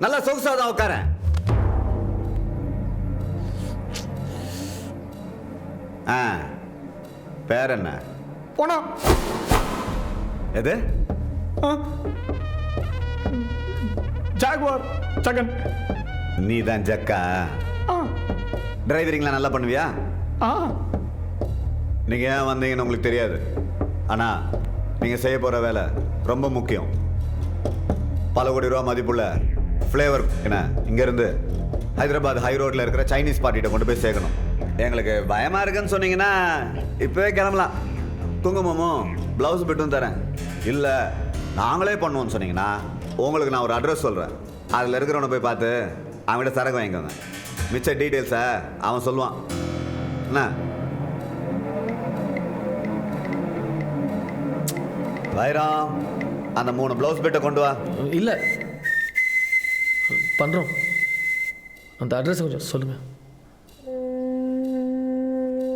நல்லா சொகுசா தான் உட்காரேன். ஆ, பேர் என்ன? போனா எது? ஜாகுவார் ஜகன். நீ தான் ஜக்கா. டிரைவரிங்லாம் நல்லா பண்ணுவியா? நீங்க ஏன் வந்தீங்கன்னு உங்களுக்கு தெரியாது. ஆனா நீங்க செய்ய போற வேலை ரொம்ப முக்கியம். பல கோடி ரூபா மதிப்புள்ள ஃப்ளேவர் என்ன இங்க இருந்து ஹைதராபாத் ஹை ரோட்ல இருக்கிற சைனீஸ் பார்ட்டிகிட்ட கொண்டு போய் சேர்க்கணும். எங்களுக்கு பயமா இருக்குன்னு சொன்னீங்கன்னா இப்பவே கிளம்பலாம். குங்குமமும் பிளவுஸ் பிட்டும் தரேன். இல்ல நாங்களே பண்ணுவோம்னு சொன்னீங்கன்னா உங்களுக்கு நான் ஒரு அட்ரஸ் சொல்றேன். அதுல இருக்கிறவனை போய் பார்த்து அவன்கிட்ட சரக்கு வாங்கிக்கோங்க. மிச்ச டீட்டெயில்ஸை அவன் சொல்லுவான். என்ன வைரம், அந்த 3 பிளவுஸ் பிட்டை கொண்டு வா. இல்லை பண்ணுறோம். அந்த அட்ரஸ் கொஞ்சம் சொல்லுங்கள்.